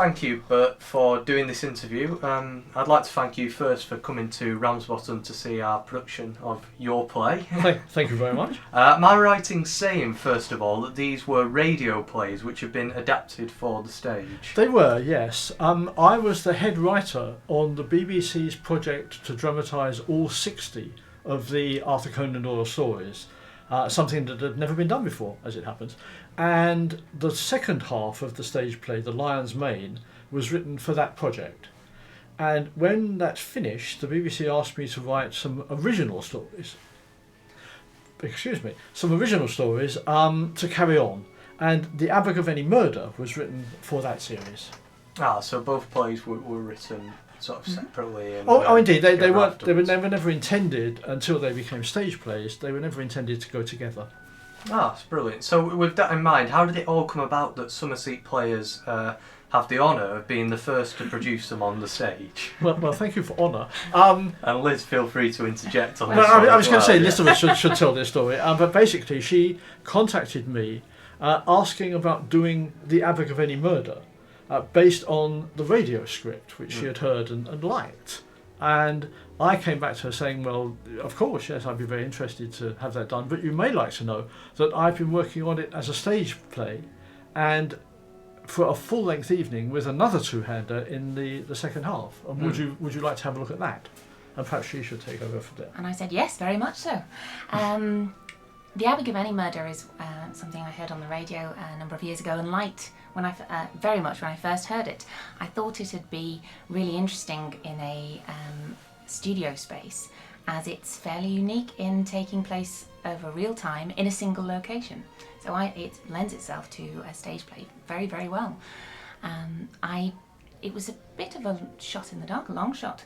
Thank you, Bert, for doing this interview. I'd like to thank you first for coming to Ramsbottom to see our production of your play. Thank you very much. Am I right in saying, first of all, that these were radio plays which have been adapted for the stage? They were, yes. I was the head writer on the BBC's project to dramatise all 60 of the Arthur Conan Doyle stories, something that had never been done before, as it happens. And the second half of the stage play, The Lion's Mane, was written for that project. And when that's finished, the BBC asked me to write some original stories. To carry on. And The Abergavenny Murder was written for that series. So both plays were written sort of separately. And, indeed. They were never intended, until they became stage plays, they were never intended to go together. That's brilliant. So with that in mind, how did it all come about that Summerseat players have the honour of being the first to produce them on the stage? Well, thank you for honour. And Liz, feel free to interject on this. I was going to say, listeners should tell this story. But basically, she contacted me asking about doing The Abergavenny Murder based on the radio script, which she had heard and liked. And I came back to her saying, well, of course, yes, I'd be very interested to have that done, but you may like to know that I've been working on it as a stage play and for a full-length evening with another two-hander in the second half. And would you like to have a look at that? And perhaps she should take over from there. And I said, yes, very much so. The Abergavenny Murder is something I heard on the radio a number of years ago and liked very much when I first heard it. I thought it'd be really interesting in a studio space, as it's fairly unique in taking place over real time in a single location. So it lends itself to a stage play very, very well. It was a bit of a shot in the dark, a long shot,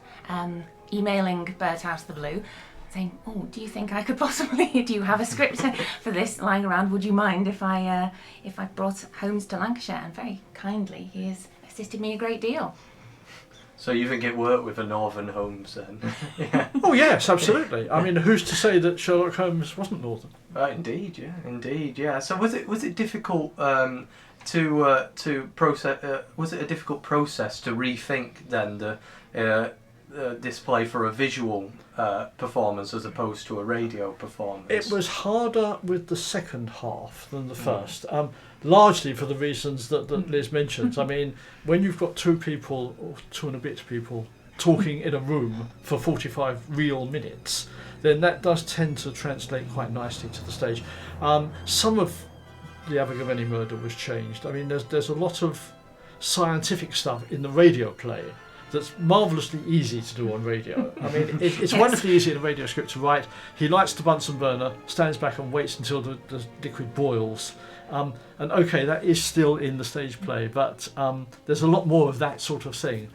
emailing Bert out of the blue, saying, "Oh, do you think I could possibly? Do you have a script for this lying around? Would you mind if I brought Holmes to Lancashire?" And very kindly, he has assisted me a great deal. So you think it worked with a Northern Holmes then? Yeah. Oh yes, absolutely. I mean, who's to say that Sherlock Holmes wasn't Northern? Indeed, yeah. So was it difficult to process? Was it a difficult process to rethink then the display for a visual performance as opposed to a radio performance? It was harder with the second half than the first, largely for the reasons that Liz mentions. I mean, when you've got two people, or two and a bit people, talking in a room for 45 real minutes, then that does tend to translate quite nicely to the stage. Some of the Abergavenny Murder was changed. I mean, there's a lot of scientific stuff in the radio play that's marvellously easy to do on radio. I mean, it's wonderfully easy in a radio script to write. He lights the Bunsen burner, stands back and waits until the liquid boils. And okay, that is still in the stage play, but there's a lot more of that sort of thing.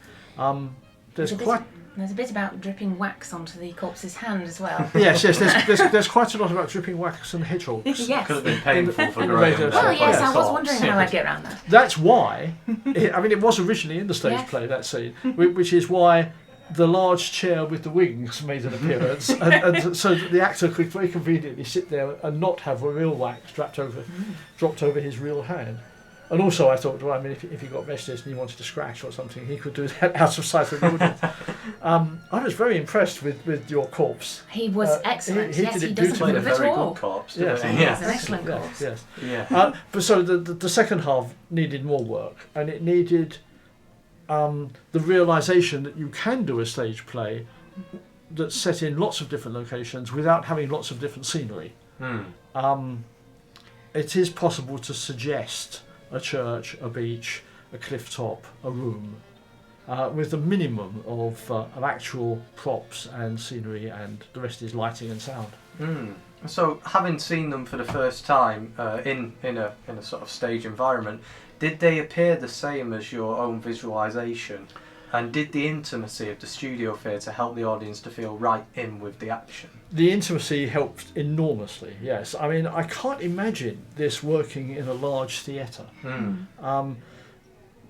There's a bit about dripping wax onto the corpse's hand as well. Yes, there's quite a lot about dripping wax and hedgehogs. Yes. Could have been painful for radio. Well, yes, I was wondering how I'd get around that. That's why, it was originally in the stage play, that scene, which is why the large chair with the wings made an appearance, and so that the actor could very conveniently sit there and not have a real wax dropped over his real hand. And also I thought, well, I mean, if he got restless and he wanted to scratch or something, he could do that out of sight of the audience. I was very impressed with your corpse. He was excellent. He yes, did he it doesn't move at all. Good corpse, yes, He's an excellent corpse. Yes. Yeah. But so the second half needed more work, and it needed the realisation that you can do a stage play that's set in lots of different locations without having lots of different scenery. It is possible to suggest a church, a beach, a cliff top, a room, with a minimum of actual props and scenery, and the rest is lighting and sound. So, having seen them for the first time in a sort of stage environment, did they appear the same as your own visualisation? And did the intimacy of the studio theatre help the audience to feel right in with the action? The intimacy helped enormously, yes. I mean, I can't imagine this working in a large theatre.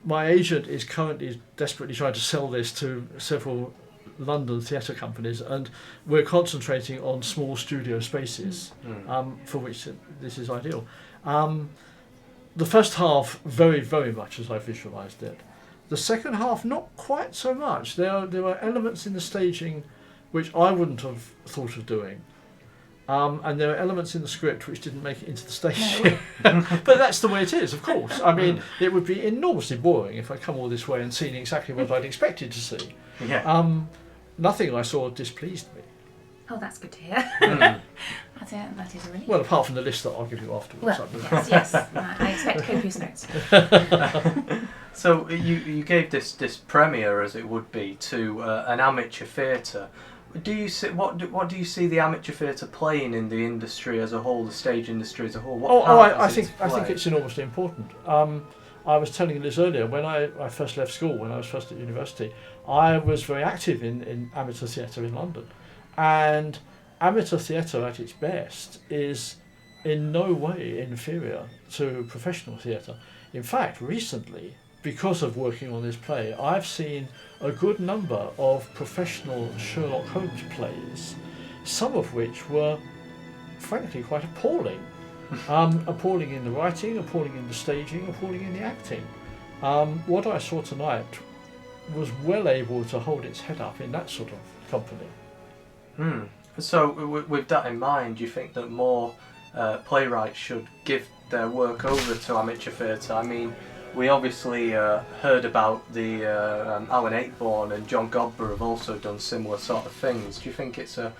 My agent is currently desperately trying to sell this to several London theatre companies, and we're concentrating on small studio spaces for which this is ideal. The first half, very, very much as I visualised it. The second half, not quite so much. There were elements in the staging which I wouldn't have thought of doing. And there are elements in the script which didn't make it into the staging. No. But that's the way it is, of course. I mean, it would be enormously boring if I'd come all this way and seen exactly what I'd expected to see. Yeah. Nothing I saw displeased me. Oh, that's good to hear. That is a relief. Well, apart from the list that I'll give you afterwards. Well, yes. I expect copious notes. So you gave this premiere, as it would be, to an amateur theatre. Do you see what do you see the amateur theatre playing in the industry as a whole, the stage industry as a whole? I think it's enormously important. I was telling Liz earlier, when I first left school, when I was first at university, I was very active in amateur theatre in London. And amateur theatre at its best is in no way inferior to professional theatre. In fact, recently, because of working on this play, I've seen a good number of professional Sherlock Holmes plays, some of which were frankly quite appalling. Appalling in the writing, appalling in the staging, appalling in the acting. What I saw tonight was well able to hold its head up in that sort of company. So with that in mind, do you think that more playwrights should give their work over to amateur theatre? I mean, we obviously heard about the Alan Ayckbourn and John Godber have also done similar sort of things. Do you think it's a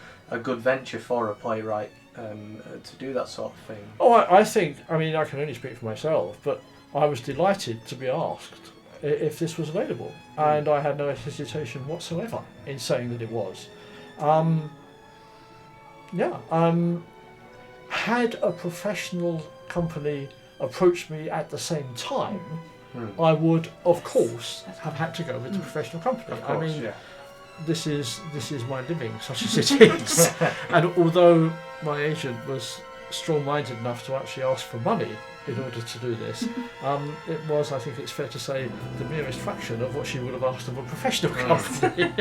good venture for a playwright to do that sort of thing? Oh, I think, I mean, I can only speak for myself, but I was delighted to be asked if this was available, and I had no hesitation whatsoever in saying that it was. Had a professional company approached me at the same time, I would, of course, have had to go with the professional company. Of course, I mean, this is my living, such as it is. And although my agent was strong-minded enough to actually ask for money in order to do this, it was, I think it's fair to say, the merest fraction of what she would have asked of a professional company.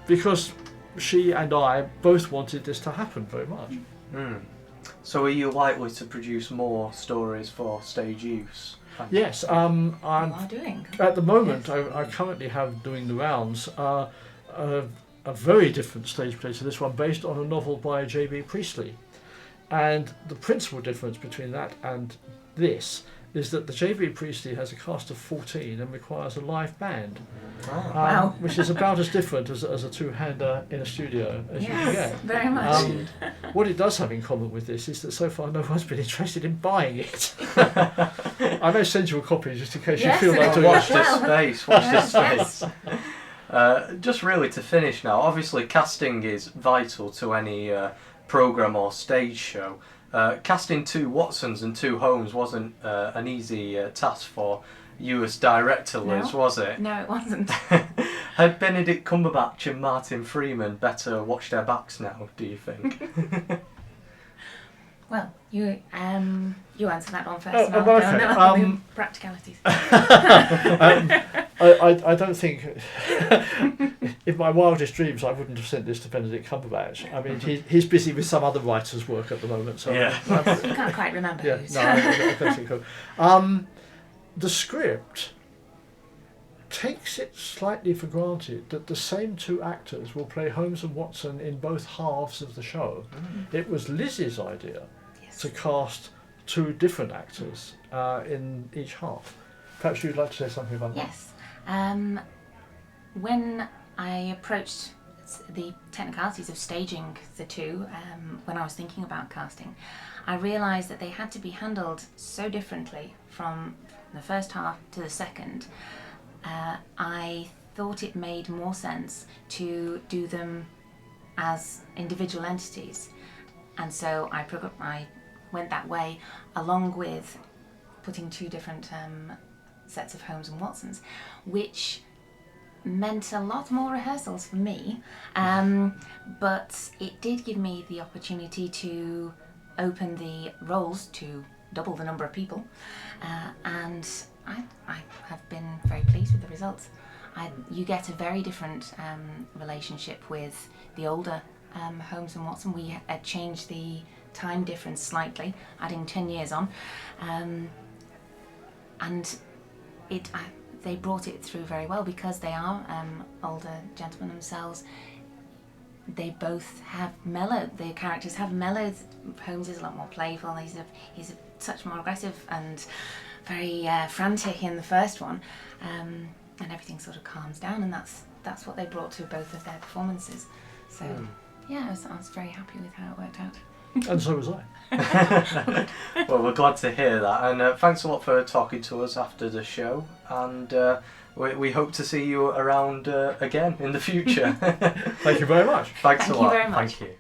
Because she and I both wanted this to happen very much. So are you likely to produce more stories for stage use? Yes, I'm doing. At the moment, I currently have doing the rounds a very different stage play to this one, based on a novel by J.B. Priestley. And the principal difference between that and this is that the J.B. Priestley has a cast of 14 and requires a live band, Wow. which is about as different as a two-hander in a studio as you can get. Very much. What it does have in common with this is that so far no one's been interested in buying it. I may send you a copy just in case you feel like doing Watch it. this space, watch this space. Just really to finish now, obviously casting is vital to any programme or stage show. Casting 2 Watsons and 2 Holmes wasn't an easy task for you as director, Liz, was it? No, it wasn't. Had Benedict Cumberbatch and Martin Freeman better watch their backs now, do you think? Well, you answer that one first. Oh, and I'll well, go on okay. the practicalities. I don't think, in my wildest dreams, I wouldn't have sent this to Benedict Cumberbatch. I mean, he's busy with some other writer's work at the moment, so You can't quite remember yeah, who's. no, I don't think so. The script takes it slightly for granted that the same 2 actors will play Holmes and Watson in both halves of the show. It was Liz's idea to cast 2 different actors in each half. Perhaps you'd like to say something about that? Yes. When I approached the technicalities of staging the 2, when I was thinking about casting, I realised that they had to be handled so differently from the first half to the second. I thought it made more sense to do them as individual entities, and so I went that way, along with putting 2 different sets of Holmes and Watsons, which meant a lot more rehearsals for me, but it did give me the opportunity to open the roles to double the number of people, and I have been very pleased with the results. You get a very different relationship with the older Holmes and Watson. We changed the time difference slightly, adding 10 years on, and they brought it through very well because they are older gentlemen themselves. They both have the characters have mellowed. Holmes is a lot more playful. He's a touch more aggressive and very frantic in the first one, and everything sort of calms down, and that's what they brought to both of their performances. So yeah, I was very happy with how it worked out. And so was I. Well, we're glad to hear that, and thanks a lot for talking to us after the show, and we hope to see you around again in the future. Thank you very much. Thanks Thank a you lot. very much. Thank you.